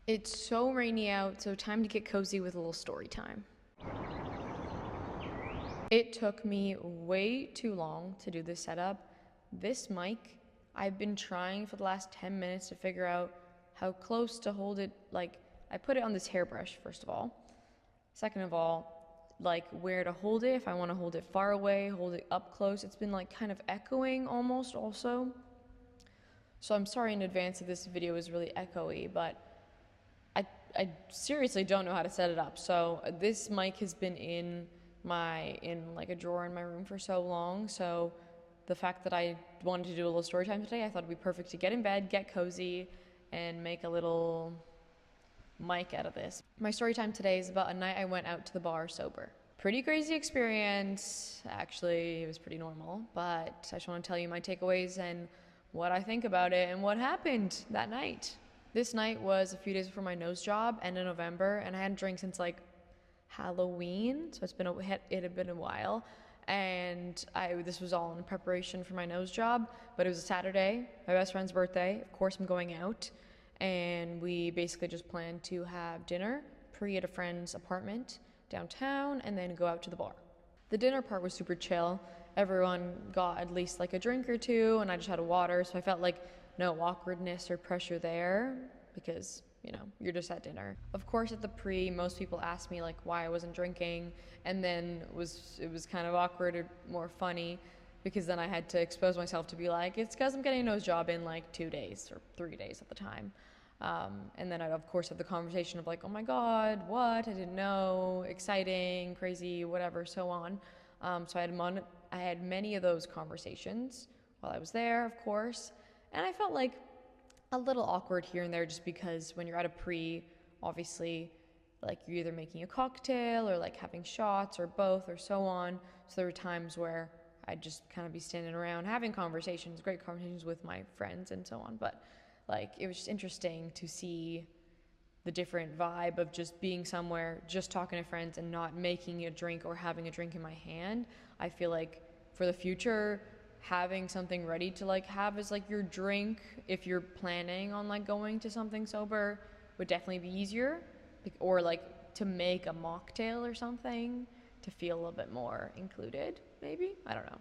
It's so rainy out, so time to get cozy with a little story time. It took me way too long to do this setup. This mic, I've been trying for the last 10 minutes to figure out how close to hold it. Like, I put it on this hairbrush, first of all. Second of all, like where to hold it, if I want to hold it far away, hold it up close. It's been like kind of echoing almost also. So I'm sorry in advance if this video is really echoey, but I seriously don't know how to set it up. So this mic has been in like a drawer in my room for so long. So the fact that I wanted to do a little story time today, I thought it'd be perfect to get in bed, get cozy, and make a little mic out of this. My story time today is about a night I went out to the bar sober. Pretty crazy experience. Actually, it was pretty normal, but I just want to tell you my takeaways and what I think about it and what happened that night. This night was a few days before my nose job, end of November, and I hadn't drank since like Halloween, so it had been a while. And this was all in preparation for my nose job, but it was a Saturday, my best friend's birthday. Of course, I'm going out, and we basically just planned to have dinner at a friend's apartment downtown, and then go out to the bar. The dinner part was super chill. Everyone got at least like a drink or two, and I just had a water, so I felt like no awkwardness or pressure there because, you're just at dinner. Of course, at the most people asked me like why I wasn't drinking, and then it was kind of awkward or more funny because then I had to expose myself to be like, it's because I'm getting a nose job in like 2 days or 3 days at the time. And then I'd of course have the conversation of like, oh my God, what? I didn't know, exciting, crazy, whatever, so on. So I had many of those conversations while I was there, of course. And I felt like a little awkward here and there just because when you're at a obviously, like you're either making a cocktail or like having shots or both or so on. So there were times where I'd just kind of be standing around having conversations, great conversations with my friends and so on. But like it was just interesting to see the different vibe of just being somewhere, just talking to friends and not making a drink or having a drink in my hand. I feel like for the future, having something ready to like have as like your drink if you're planning on like going to something sober would definitely be easier, or like to make a mocktail or something to feel a little bit more included, maybe, I don't know.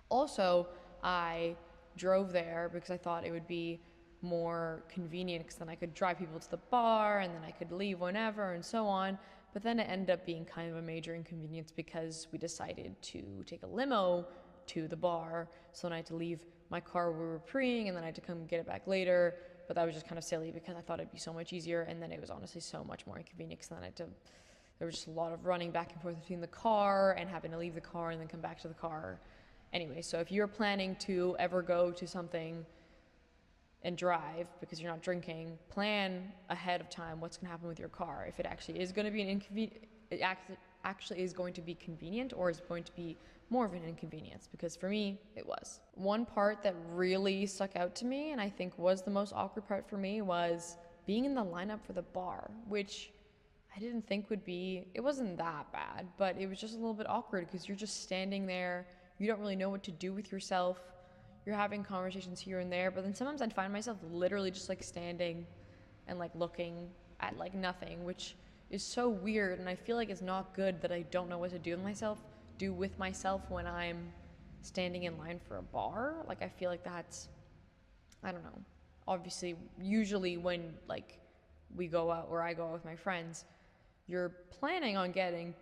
Also, I drove there because I thought it would be more convenient because then I could drive people to the bar and then I could leave whenever and so on. But then it ended up being kind of a major inconvenience because we decided to take a limo to the bar. So then I had to leave my car where we were preing and then I had to come get it back later. But that was just kind of silly because I thought it'd be so much easier. And then it was honestly so much more inconvenient because then there was just a lot of running back and forth between the car and having to leave the car and then come back to the car. Anyway, so if you're planning to ever go to something and drive because you're not drinking, plan ahead of time what's going to happen with your car. If it actually is going to be actually is going to be convenient, or is going to be more of an inconvenience, because for me it was. One part that really stuck out to me and I think was the most awkward part for me was being in the lineup for the bar, which I didn't think it wasn't that bad, but it was just a little bit awkward because you're just standing there, you don't really know what to do with yourself. You're having conversations here and there, but then sometimes I'd find myself literally just like standing and like looking at like nothing, which is so weird, and I feel like it's not good that I don't know what to do with myself when I'm standing in line for a bar. Like I feel like that's, I don't know. Obviously, usually when like we go out or I go out with my friends, you're planning on getting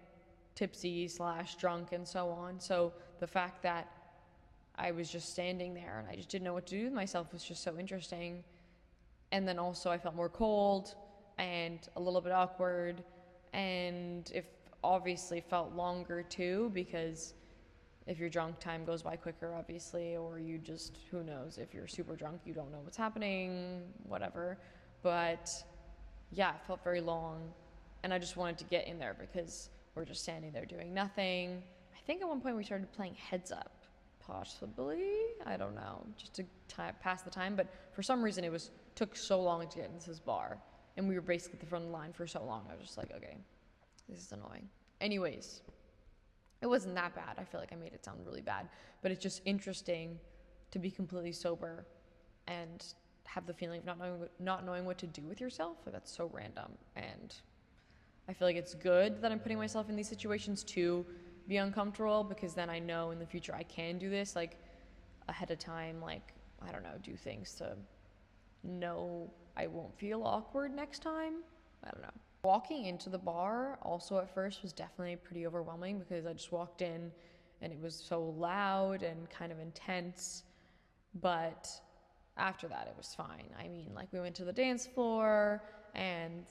tipsy / drunk and so on. So the fact that I was just standing there and I just didn't know what to do with myself was just so interesting. And then also I felt more cold and a little bit awkward, and it obviously felt longer too because if you're drunk, time goes by quicker, obviously, or you just, who knows, if you're super drunk, you don't know what's happening, whatever. But yeah, it felt very long, and I just wanted to get in there because we're just standing there doing nothing. I think at one point we started playing Heads Up, possibly, I don't know, just to pass the time, but for some reason took so long to get into this bar, and we were basically at the front of the line for so long. I was just like, okay, this is annoying. Anyways, it wasn't that bad. I feel like I made it sound really bad, but it's just interesting to be completely sober and have the feeling of not knowing what to do with yourself. Like, that's so random, and I feel like it's good that I'm putting myself in these situations to be uncomfortable, because then I know in the future I can do this, like, ahead of time, like, I don't know, do things to know I won't feel awkward next time. I don't know. Walking into the bar also at first was definitely pretty overwhelming, because I just walked in and it was so loud and kind of intense, but after that it was fine. I mean, like, we went to the dance floor and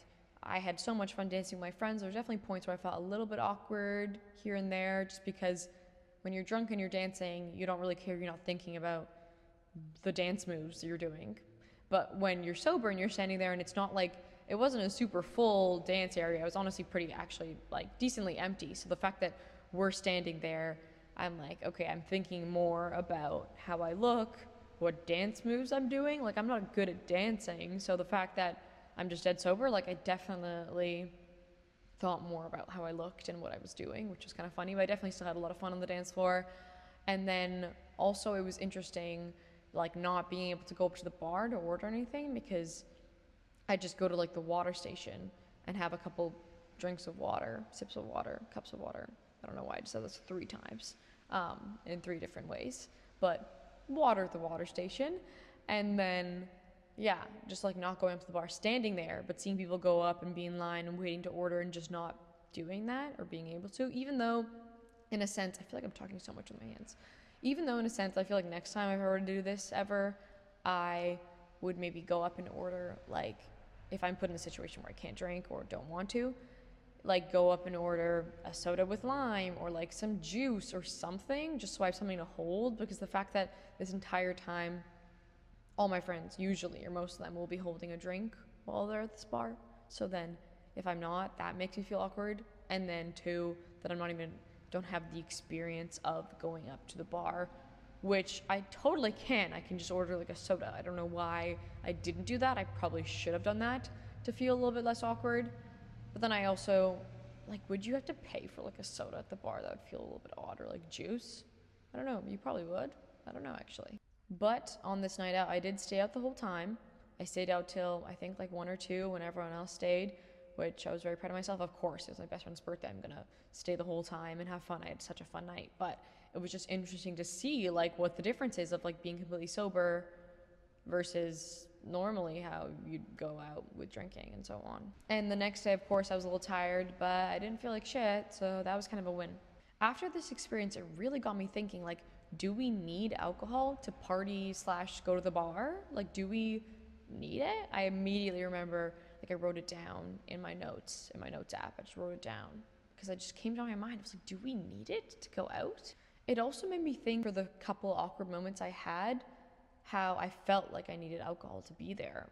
I had so much fun dancing with my friends. There were definitely points where I felt a little bit awkward here and there, just because when you're drunk and you're dancing, you don't really care. You're not thinking about the dance moves you're doing. But when you're sober and you're standing there, and it's not like, it wasn't a super full dance area. It was honestly pretty, actually, like, decently empty. So the fact that we're standing there, I'm like, okay, I'm thinking more about how I look, what dance moves I'm doing. Like, I'm not good at dancing. So the fact that I'm just dead sober, like, I definitely thought more about how I looked and what I was doing, which was kind of funny, but I definitely still had a lot of fun on the dance floor. And then also it was interesting, like, not being able to go up to the bar to order anything, because I just go to, like, the water station and have a couple drinks of water, sips of water, cups of water. I don't know why I just said this 3 times, in 3 different ways, but water at the water station. And then, yeah, just, like, not going up to the bar, standing there, but seeing people go up and be in line and waiting to order, and just not doing that or being able to, even though, in a sense, I feel like I'm talking so much with my hands. Even though, in a sense, I feel like next time if I were to do this ever, I would maybe go up and order, like, if I'm put in a situation where I can't drink or don't want to, like, go up and order a soda with lime, or, like, some juice or something, just so I have something to hold. Because the fact that this entire time, all my friends, usually, or most of them, will be holding a drink while they're at this bar. So then, if I'm not, that makes me feel awkward. And then 2, that don't have the experience of going up to the bar, which I totally can. I can just order, like, a soda. I don't know why I didn't do that. I probably should have done that to feel a little bit less awkward. But then I also, like, would you have to pay for, like, a soda at the bar? That would feel a little bit odd. Or, like, juice? I don't know. You probably would. I don't know, actually. But on this night out, I did stay out the whole time. I stayed out till, I think, like, 1 or 2 when everyone else stayed, which I was very proud of myself. Of course, it was my best friend's birthday. I'm gonna stay the whole time and have fun. I had such a fun night. But it was just interesting to see, like, what the difference is of, like, being completely sober versus normally how you'd go out with drinking and so on. And the next day, of course, I was a little tired, but I didn't feel like shit, so that was kind of a win. After this experience, it really got me thinking, like, do we need alcohol to party / go to the bar? Like, do we need it? I immediately remember, like, I wrote it down in my notes app. I just wrote it down because I just came to my mind. I was like, do we need it to go out? It also made me think, for the couple awkward moments I had, how I felt like I needed alcohol to be there.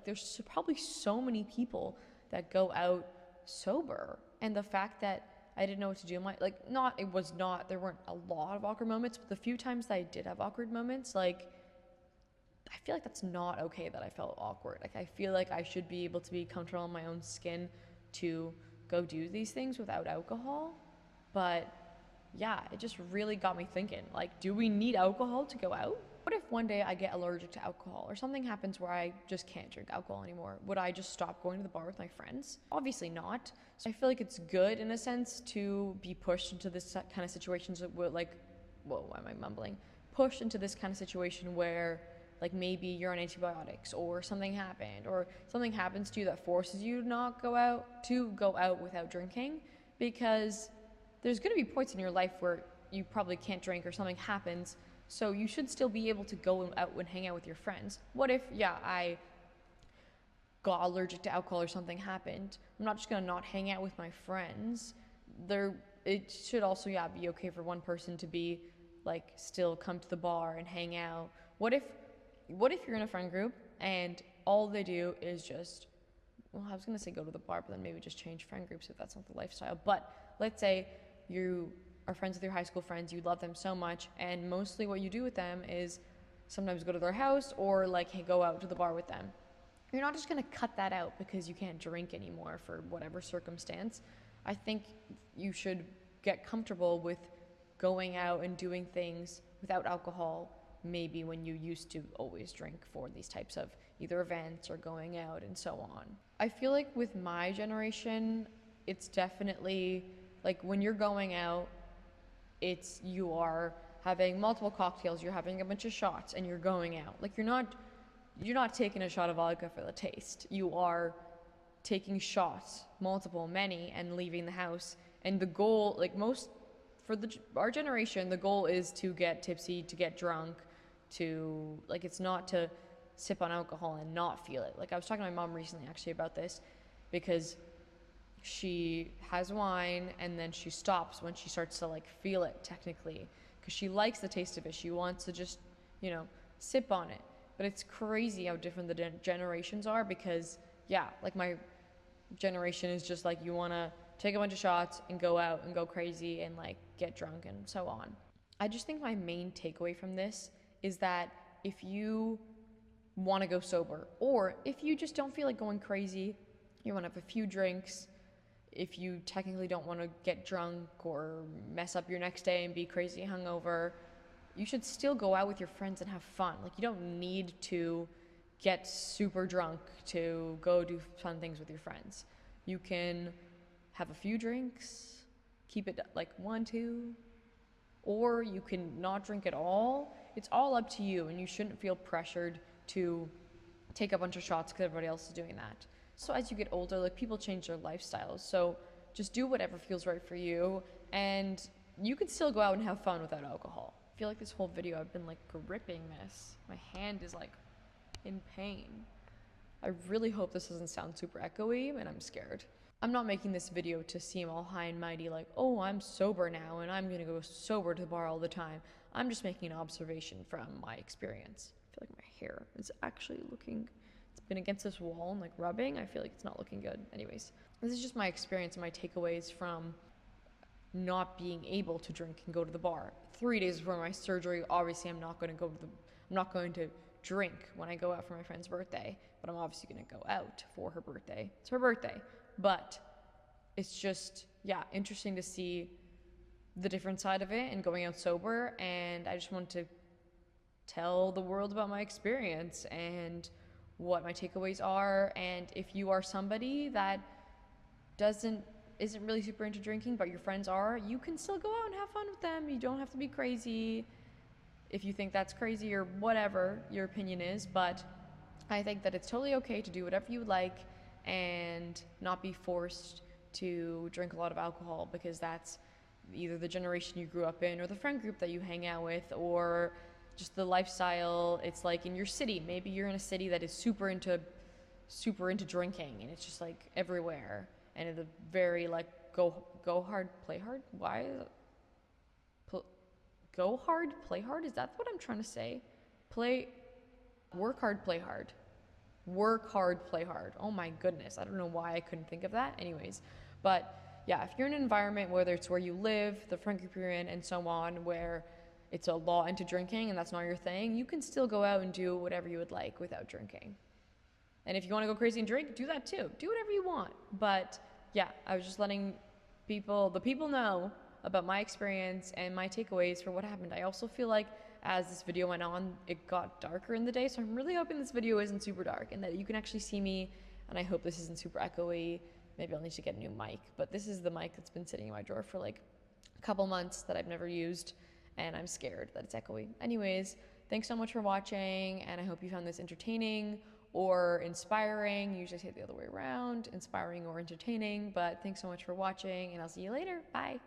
There's probably so many people that go out sober, and the fact that I didn't know what to do, there weren't a lot of awkward moments, but the few times that I did have awkward moments, like, I feel like that's not okay that I felt awkward. Like, I feel like I should be able to be comfortable in my own skin to go do these things without alcohol. But yeah, it just really got me thinking, like, do we need alcohol to go out? What if one day I get allergic to alcohol, or something happens where I just can't drink alcohol anymore? Would I just stop going to the bar with my friends? Obviously not. So I feel like it's good, in a sense, to be pushed into this kind of situations why am I mumbling? Pushed into this kind of situation where, like, maybe you're on antibiotics, or something happened, or something happens to you that forces you to not go out without drinking, because there's going to be points in your life where you probably can't drink or something happens, so you should still be able to go out and hang out with your friends. What if, I got allergic to alcohol or something happened? I'm not just going to not hang out with my friends. It should also, be okay for one person to be, like, still come to the bar and hang out. What if you're in a friend group and all they do is just, I was going to say go to the bar, but then maybe just change friend groups if that's not the lifestyle. But let's say you are friends with your high school friends, you love them so much, and mostly what you do with them is sometimes go to their house, or, like, hey, go out to the bar with them. You're not just going to cut that out because you can't drink anymore for whatever circumstance. I think you should get comfortable with going out and doing things without alcohol maybe when you used to always drink for these types of either events or going out and so on. I feel like with my generation, it's definitely like when you're going out, you are having multiple cocktails, you're having a bunch of shots, and you're going out. Like you're not taking a shot of vodka for the taste. You are taking shots, multiple, many, and leaving the house. And the goal, like our generation, the goal is to get tipsy, to get drunk, it's not to sip on alcohol and not feel it. Like I was talking to my mom recently actually about this because she has wine and then she stops when she starts to like feel it technically because she likes the taste of it. She wants to just, sip on it. But it's crazy how different the generations are because, yeah, like my generation is just like you want to take a bunch of shots and go out and go crazy and like get drunk and so on. I just think my main takeaway from this is that if you want to go sober or if you just don't feel like going crazy, you want to have a few drinks, if you technically don't want to get drunk or mess up your next day and be crazy hungover, you should still go out with your friends and have fun. Like you don't need to get super drunk to go do fun things with your friends. You can have a few drinks, keep it like 1, 2, or you can not drink at all. It's all up to you, and you shouldn't feel pressured to take a bunch of shots because everybody else is doing that. So as you get older, like people change their lifestyles. So just do whatever feels right for you, and you can still go out and have fun without alcohol. I feel like this whole video I've been like gripping this. My hand is like in pain. I really hope this doesn't sound super echoey, and I'm scared. I'm not making this video to seem all high and mighty like, oh, I'm sober now and I'm gonna go sober to the bar all the time. I'm just making an observation from my experience. I feel like my hair is actually it's been against this wall and like rubbing. I feel like it's not looking good. Anyways, this is just my experience and my takeaways from not being able to drink and go to the bar. 3 days before my surgery, obviously I'm not going to drink when I go out for my friend's birthday, but I'm obviously going to go out for her birthday. It's her birthday. But it's just, interesting to see the different side of it and going out sober. And I just want to tell the world about my experience and what my takeaways are. And if you are somebody that isn't really super into drinking, but your friends are, you can still go out and have fun with them. You don't have to be crazy if you think that's crazy or whatever your opinion is. But I think that it's totally okay to do whatever you like and not be forced to drink a lot of alcohol because that's either the generation you grew up in or the friend group that you hang out with or just the lifestyle. It's like in your city, maybe you're in a city that is super into drinking and it's just like everywhere and it's a very like go hard, play hard. Why is it? Go hard, play hard? Is that what I'm trying to say? Work hard, play hard. Work hard, play hard. Oh my goodness. I don't know why I couldn't think of that. Anyways, but yeah, if you're in an environment, whether it's where you live, the friend group you're in, and so on, where it's a law into drinking and that's not your thing, you can still go out and do whatever you would like without drinking. And if you want to go crazy and drink, do that too. Do whatever you want. But yeah, I was just letting the people know about my experience and my takeaways for what happened. I also feel like as this video went on, it got darker in the day, so I'm really hoping this video isn't super dark and that you can actually see me, and I hope this isn't super echoey. Maybe I'll need to get a new mic, but this is the mic that's been sitting in my drawer for like a couple months that I've never used, and I'm scared that it's echoey. Anyways, thanks so much for watching, and I hope you found this entertaining or inspiring. Usually I say it the other way around, inspiring or entertaining, but thanks so much for watching, and I'll see you later. Bye.